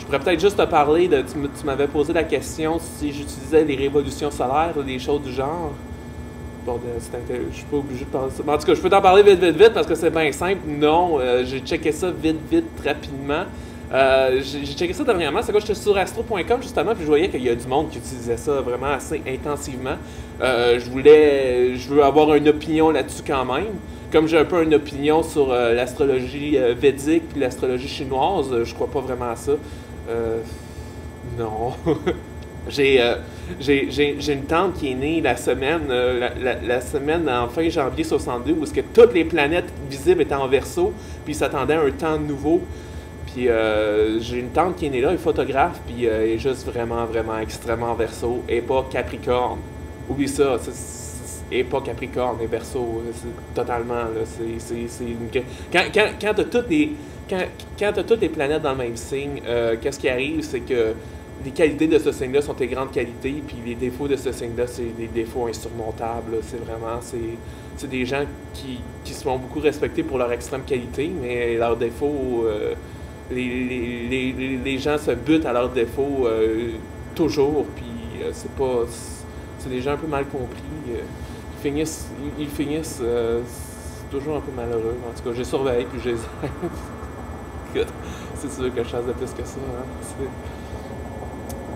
pourrais peut-être juste te parler de. Tu m'avais posé la question si j'utilisais les révolutions solaires, des choses du genre. Bon, je suis pas obligé de parler de ça. Mais en tout cas, je peux t'en parler vite parce que c'est bien simple. Non, j'ai checké ça vite, rapidement. J'ai checké ça dernièrement, c'est quoi, j'étais sur astro.com justement, puis je voyais qu'il y a du monde qui utilisait ça vraiment assez intensivement. Je veux avoir une opinion là-dessus quand même. Comme j'ai un peu une opinion sur l'astrologie védique puis l'astrologie chinoise, je crois pas vraiment à ça. Non. J'ai une tante qui est née la semaine, la semaine en fin janvier 62, où est-ce que toutes les planètes visibles étaient en Verseau, puis ils s'attendaient à un temps nouveau. Puis j'ai une tante qui est née là, elle est photographe, puis elle est juste vraiment extrêmement Verseau, et pas Capricorne. Oublie ça, et pas Capricorne, et Verseau, totalement, là, quand t'as toutes les planètes dans le même signe, qu'est-ce qui arrive, c'est que les qualités de ce signe-là sont tes grandes qualités, puis les défauts de ce signe-là, c'est des défauts insurmontables. C'est des gens qui se font beaucoup respecter pour leur extrême qualité, mais leurs défauts, les gens se butent à leurs défauts toujours, puis c'est des gens un peu mal compris. Ils finissent toujours un peu malheureux. En tout cas, j'ai surveillé, puis je les aide. C'est sûr que je fasse de plus que ça. Hein?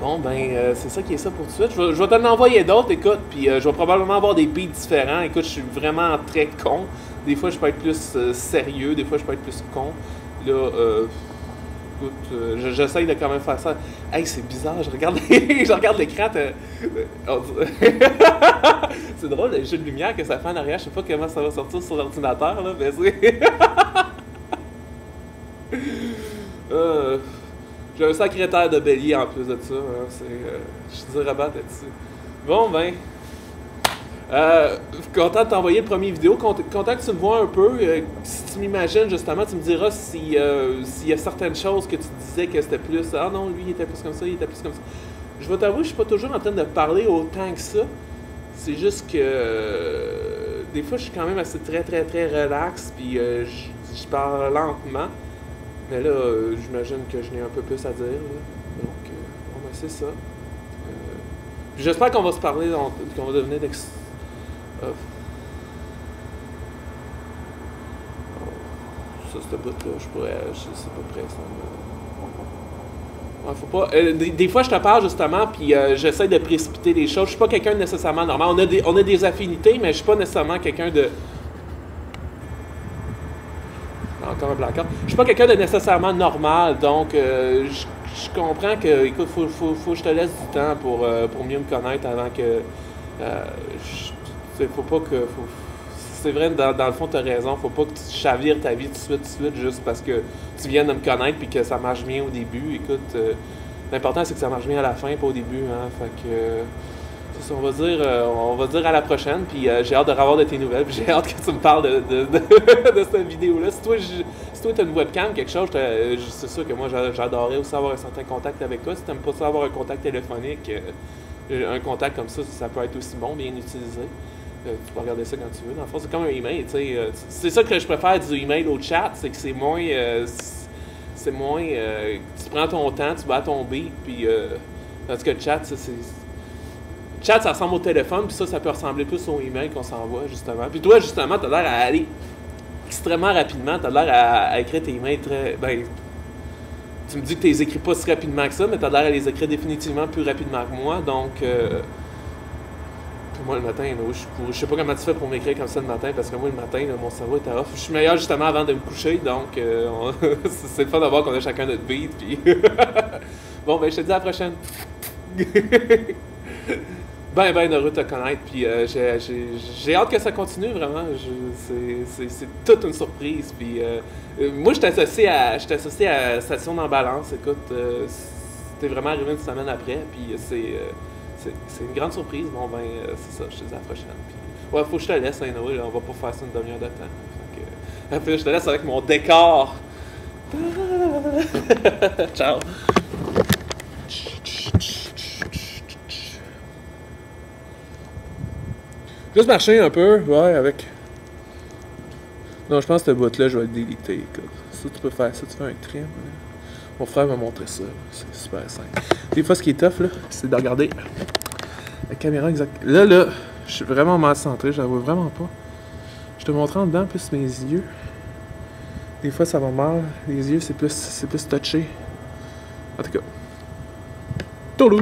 Bon, ben, c'est ça qui est ça pour tout de suite. Je vais t'en envoyer d'autres, écoute, puis je vais probablement avoir des beats différents. Écoute, je suis vraiment très con. Des fois, je peux être plus sérieux, des fois, je peux être plus con. Là, écoute, j'essaye de quand même faire ça. Hey, c'est bizarre, je regarde l'écran. C'est drôle, le jeu de lumière que ça fait en arrière. Je sais pas comment ça va sortir sur l'ordinateur, là, mais c'est... J'ai un secrétaire de bélier en plus de ça. Hein, je dirais pas là-dessus. Bon, ben. Content de t'envoyer le premier vidéo. Content que tu me vois un peu. Si tu m'imagines, justement, tu me diras s'il y a certaines choses que tu disais que c'était plus. Ah non, lui, il était plus comme ça, il était plus comme ça. Je vais t'avouer, je suis pas toujours en train de parler autant que ça. C'est juste que. Des fois, je suis quand même assez très relax. Puis je parle lentement. Mais là, j'imagine que je n'ai un peu plus à dire. Là. Donc, bon, ben, c'est ça. Puis j'espère qu'on va se parler, qu'on va devenir ça, cette bout-là, c'est pas prêt, ça. Ouais, faut pas. Des fois, je te parle justement, puis j'essaie de précipiter les choses. Je suis pas quelqu'un de nécessairement normal. On a des affinités, mais je suis pas nécessairement quelqu'un de. Encore un blanc-carte. Je suis pas quelqu'un de nécessairement normal, donc je comprends que, écoute, faut que je te laisse du temps pour mieux me connaître avant que. Faut pas que. C'est vrai, dans le fond, tu as raison. Faut pas que tu chavires ta vie tout de suite, juste parce que tu viens de me connaître puis que ça marche bien au début. Écoute, l'important, c'est que ça marche bien à la fin, pas au début. Hein, fait que. Ça, on va dire à la prochaine, puis j'ai hâte de revoir de tes nouvelles, puis j'ai hâte que tu me parles de cette vidéo-là. Si toi, tu as une webcam, quelque chose, c'est sûr que moi, j'adorerais aussi avoir un certain contact avec toi. Si tu n'aimes pas ça avoir un contact téléphonique, un contact comme ça peut être aussi bon, bien utilisé. Tu peux regarder ça quand tu veux. Dans le fond, c'est comme un email, tu sais. C'est ça que je préfère du email au chat, c'est que c'est moins... tu prends ton temps, tu vas à ton beat, puis... tandis que le chat, chat, ça ressemble au téléphone, puis ça peut ressembler plus au email qu'on s'envoie, justement. Puis toi, justement, t'as l'air à aller extrêmement rapidement, t'as l'air à écrire tes emails très... Ben, tu me dis que tu les écris pas si rapidement que ça, mais t'as l'air à les écrire définitivement plus rapidement que moi, donc... Puis moi, le matin, là, je sais pas comment tu fais pour m'écrire comme ça le matin, parce que moi, le matin, là, mon cerveau est off. Je suis meilleur, justement, avant de me coucher, donc c'est le fun de voir qu'on a chacun notre beat, puis... Bon, ben, je te dis à la prochaine. Ben heureux de te connaître, puis j'ai hâte que ça continue, vraiment. C'est toute une surprise, puis moi, je t'associe à Station dans Balance, écoute, c'était vraiment arrivé une semaine après, puis c'est une grande surprise, bon ben, c'est ça, je te dis à la prochaine, puis ouais, faut que je te laisse, hein, Noé, là, on va pas faire ça une demi-heure de temps, puis je te laisse avec mon décor. Ciao! Juste marcher un peu, ouais, avec... Non, je pense que ce bout-là, je vais le déliter, écoute. Ça, tu peux faire ça, tu fais un trim. Mon frère m'a montré ça. C'est super simple. Des fois, ce qui est tough, là, c'est de regarder la caméra exacte. Là, je suis vraiment mal centré, je la vois vraiment pas. Je te montre en dedans, plus mes yeux. Des fois, ça va mal. Les yeux, c'est plus touché. En tout cas. Toulou!